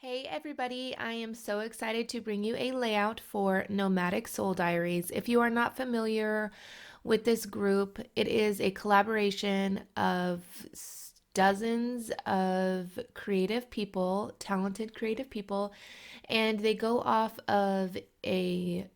Hey everybody, I am so excited to bring you a layout for Nomadic Soul Diaries. If you are not familiar with this group, it is a collaboration of dozens of creative people, talented creative people, and they go off of a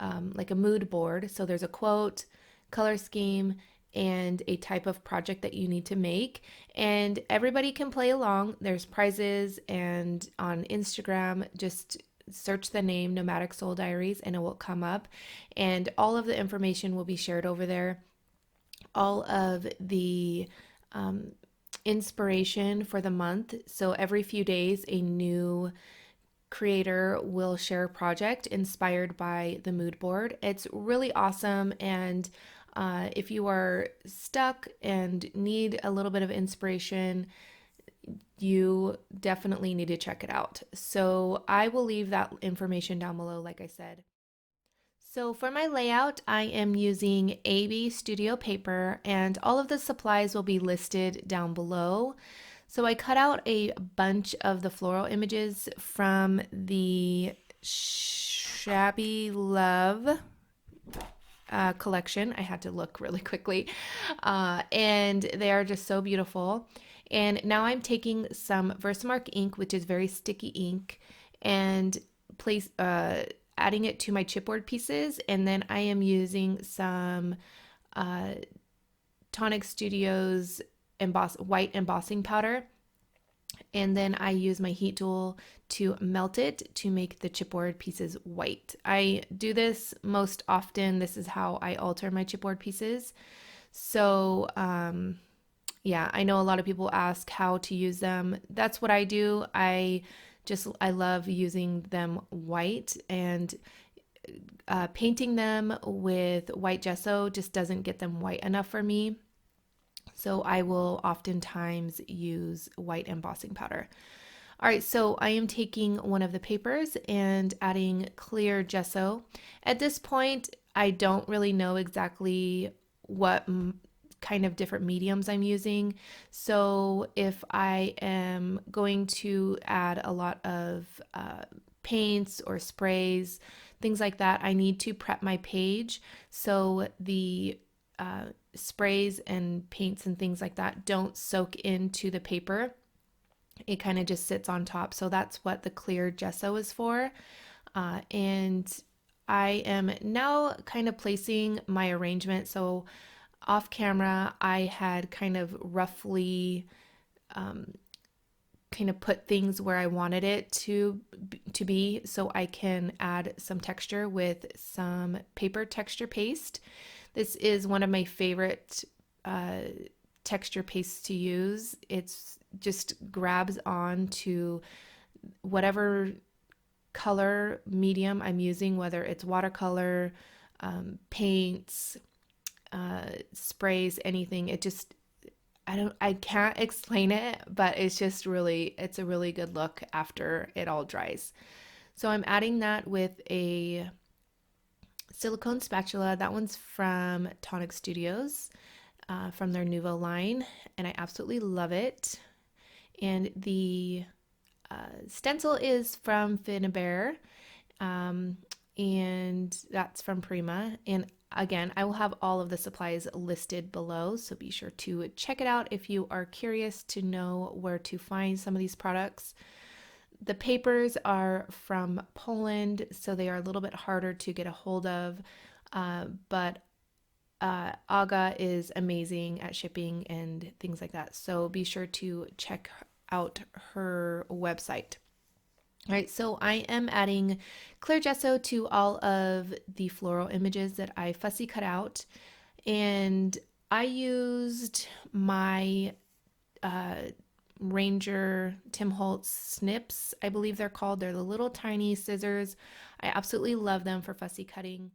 like a mood board. So there's a quote, color scheme, and a type of project that you need to make. And everybody can play along. There's prizes, and on Instagram, just search the name Nomadic Soul Diaries and it will come up. And all of the information will be shared over there. All of the inspiration for the month. So every few days, a new creator will share a project inspired by the mood board. It's really awesome. And if you are stuck and need a little bit of inspiration, you definitely need to check it out. So I will leave that information down below, like I said. So for my layout, I am using AB Studio paper, and all of the supplies will be listed down below. So I cut out a bunch of the floral images from the Shabby Love collection. I had to look really quickly. And they are just so beautiful. And now I'm taking some VersaMark ink, which is very sticky ink, and adding it to my chipboard pieces. And then I am using some uh, Tonic Studios white embossing powder. And then I use my heat tool to melt it to make the chipboard pieces white. I do this most often. This is how I alter my chipboard pieces. So, yeah, I know a lot of people ask how to use them. That's what I do. I love using them white, and painting them with white gesso just doesn't get them white enough for me. So I will oftentimes use white embossing powder. All right, so I am taking one of the papers and adding clear gesso. At this point, I don't really know exactly what kind of different mediums I'm using. So if I am going to add a lot of paints or sprays, things like that, I need to prep my page so the sprays and paints and things like that don't soak into the paper. It kind of just sits on top. So that's what the clear gesso is for. And I am now kind of placing my arrangement. So off camera, I had kind of roughly kind of put things where I wanted it to be, so I can add some texture with some paper texture paste. This is one of my favorite texture pastes to use. It's just grabs on to whatever color medium I'm using, whether it's watercolor, paints, sprays, anything. I can't explain it, but it's a really good look after it all dries. So I'm adding that with a silicone spatula. That one's from Tonic Studios, from their Nuvo line, and I absolutely love it. And the stencil is from Finnabair, and that's from Prima. And again, I will have all of the supplies listed below, so be sure to check it out if you are curious to know where to find some of these products. The papers are from Poland, so they are a little bit harder to get a hold of, but Aga is amazing at shipping and things like that, so be sure to check out her website. All right, so I am adding clear gesso to all of the floral images that I fussy cut out, and I used my Ranger Tim Holtz snips, I believe they're called. They're the little tiny scissors. I absolutely love them for fussy cutting.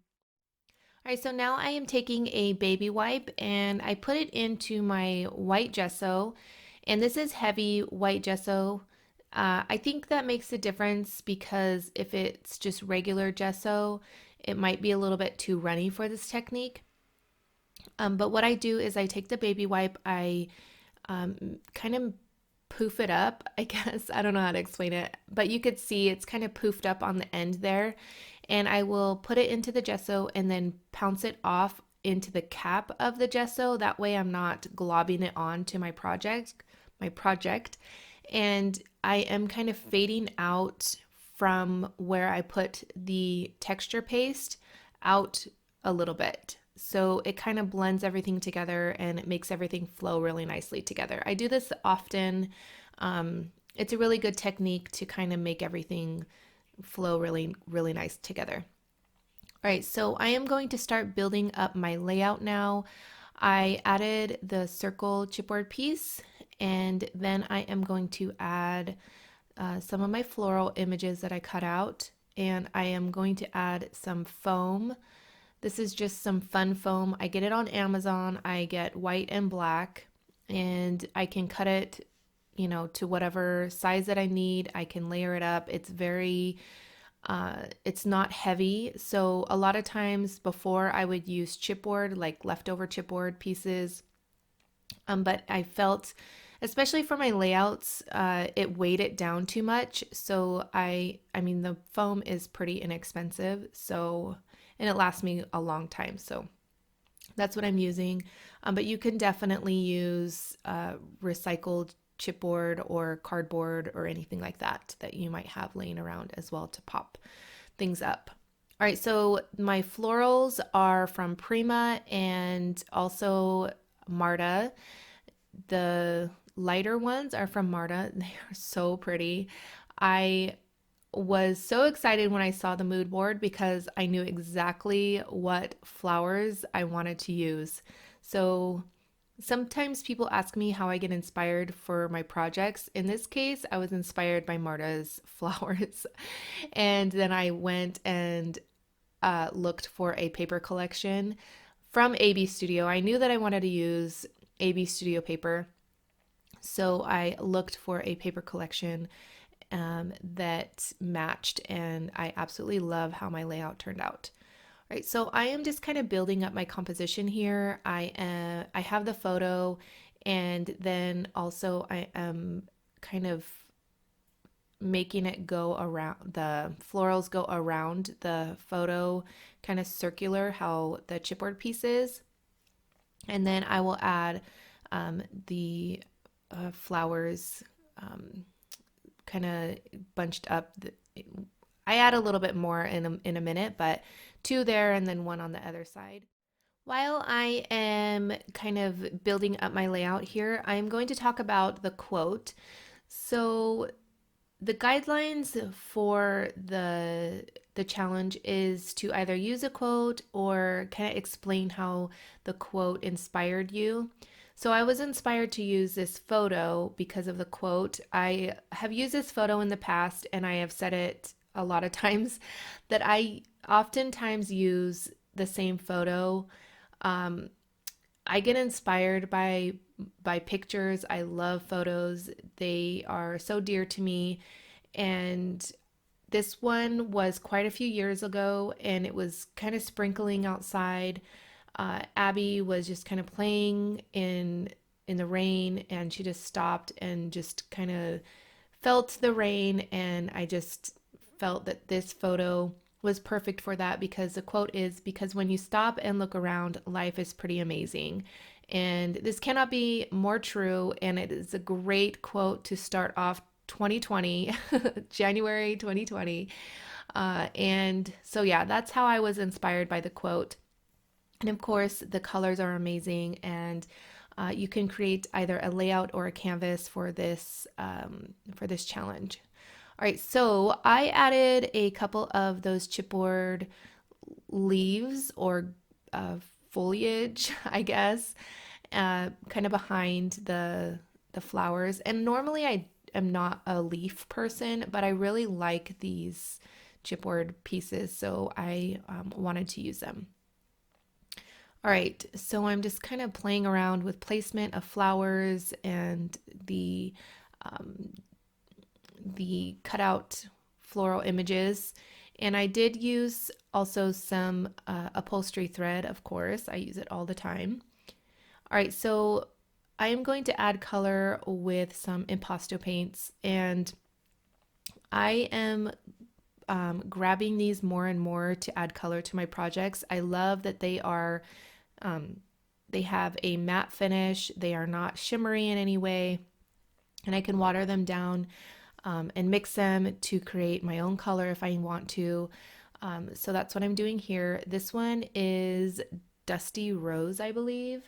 All right, so now I am taking a baby wipe and I put it into my white gesso, and this is heavy white gesso. I think that makes a difference because if it's just regular gesso, it might be a little bit too runny for this technique. But what I do is I take the baby wipe, I kind of poof it up, I guess. I don't know how to explain it, but you could see it's kind of poofed up on the end there. And I will put it into the gesso and then pounce it off into the cap of the gesso. That way I'm not globbing it on to my project. And I am kind of fading out from where I put the texture paste out a little bit. So it kind of blends everything together and it makes everything flow really nicely together. I do this often. It's a really good technique to kind of make everything flow really, really nice together. All right, so I am going to start building up my layout now. I added the circle chipboard piece, and then I am going to add some of my floral images that I cut out, and I am going to add some foam. This is just some fun foam. I get it on Amazon. I get white and black, and I can cut it, to whatever size that I need. I can layer it up. It's not heavy. So a lot of times before I would use chipboard, like leftover chipboard pieces. But I felt, especially for my layouts, it weighed it down too much. So I mean, the foam is pretty inexpensive. So, and it lasts me a long time. So that's what I'm using. But you can definitely use recycled chipboard or cardboard or anything like that you might have laying around as well to pop things up. All right, so my florals are from Prima and also Marta. The lighter ones are from Marta. They are so pretty. I was so excited when I saw the mood board because I knew exactly what flowers I wanted to use. So sometimes people ask me how I get inspired for my projects. In this case, I was inspired by Marta's flowers. And then I went and looked for a paper collection from AB Studio. I knew that I wanted to use AB Studio paper. So I looked for a paper collection that matched, and I absolutely love how my layout turned out. All right, so I am just kind of building up my composition here. I have the photo, and then also I am kind of making it go around, the florals go around the photo, kind of circular how the chipboard piece is. And then I will add the flowers kind of bunched up. I add a little bit more in a minute, but two there and then one on the other side. While I am kind of building up my layout here, I'm going to talk about the quote. So the guidelines for the challenge is to either use a quote or kind of explain how the quote inspired you. So I was inspired to use this photo because of the quote. I have used this photo in the past, and I have said it a lot of times that I oftentimes use the same photo. I get inspired by pictures. I love photos. They are so dear to me. And this one was quite a few years ago, and it was kind of sprinkling outside. Abby was just kind of playing in the rain, and she just stopped and just kind of felt the rain, and I just felt that this photo was perfect for that because the quote is, because when you stop and look around, life is pretty amazing. And this cannot be more true, and it is a great quote to start off 2020, January 2020. And so, yeah, that's how I was inspired by the quote. And of course, the colors are amazing, and you can create either a layout or a canvas for this challenge. All right, so I added a couple of those chipboard leaves or foliage, I guess, kind of behind the flowers. And normally I am not a leaf person, but I really like these chipboard pieces, so I wanted to use them. All right, so I'm just kind of playing around with placement of flowers and the cutout floral images. And I did use also some upholstery thread, of course. I use it all the time. All right, so I am going to add color with some impasto paints, and I am grabbing these more and more to add color to my projects. I love that um, they have a matte finish. They are not shimmery in any way, and I can water them down and mix them to create my own color if I want to. So that's what I'm doing here. This one is Dusty Rose, I believe,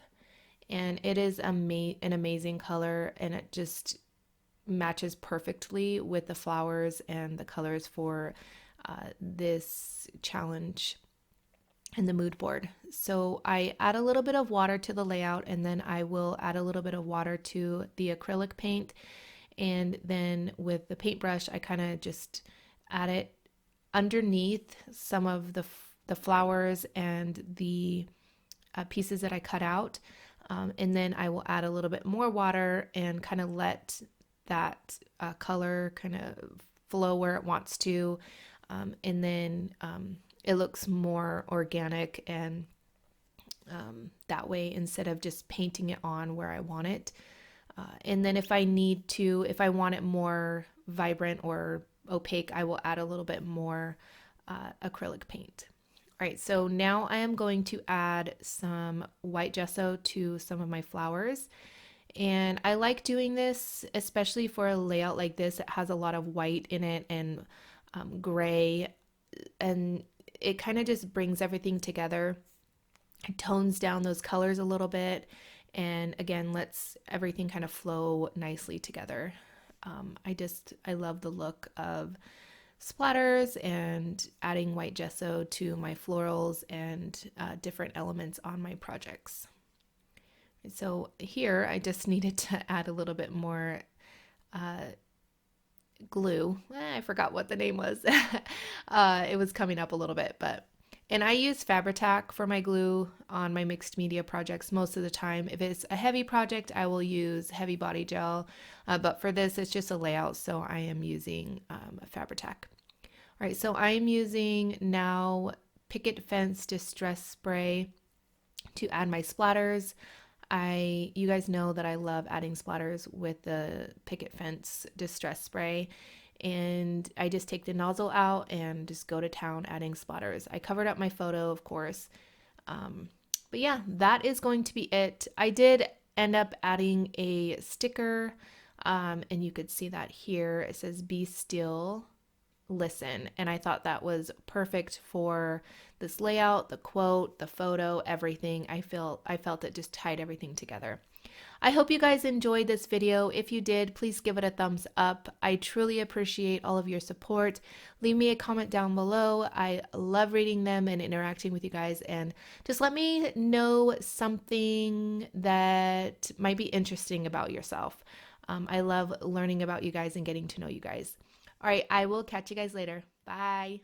and it is an amazing color, and it just matches perfectly with the flowers and the colors for this challenge and the mood board. So I add a little bit of water to the layout, and then I will add a little bit of water to the acrylic paint. And then with the paintbrush, I kind of just add it underneath some of the flowers and the pieces that I cut out. And then I will add a little bit more water and kind of let that color kind of flow where it wants to. And then it looks more organic, and that way, instead of just painting it on where I want it. And then if I want it more vibrant or opaque, I will add a little bit more acrylic paint. All right, so now I am going to add some white gesso to some of my flowers. And I like doing this, especially for a layout like this. It has a lot of white in it and gray, and it kind of just brings everything together. It tones down those colors a little bit, and again, lets everything kind of flow nicely together. I love the look of splatters and adding white gesso to my florals and different elements on my projects. So here I just needed to add a little bit more glue. I forgot what the name was. It was coming up a little bit, and I use Fabri-tac for my glue on my mixed media projects most of the time. If it's a heavy project, I will use heavy body gel, but for this, it's just a layout, so I am using Fabri-tac. All right, so I am using now Picket Fence Distress Spray to add my splatters. You guys know that I love adding splatters with the Picket Fence Distress Spray, and I just take the nozzle out and just go to town adding splatters. I covered up my photo, of course, but yeah, that is going to be it. I did end up adding a sticker, and you could see that here. It says "Be still, listen," and I thought that was perfect for this layout, the quote, the photo, everything. I felt it just tied everything together. I hope you guys enjoyed this video. If you did, please give it a thumbs up. I truly appreciate all of your support. Leave me a comment down below. I love reading them and interacting with you guys, and just let me know something that might be interesting about yourself. I love learning about you guys and getting to know you guys. All right, I will catch you guys later. Bye.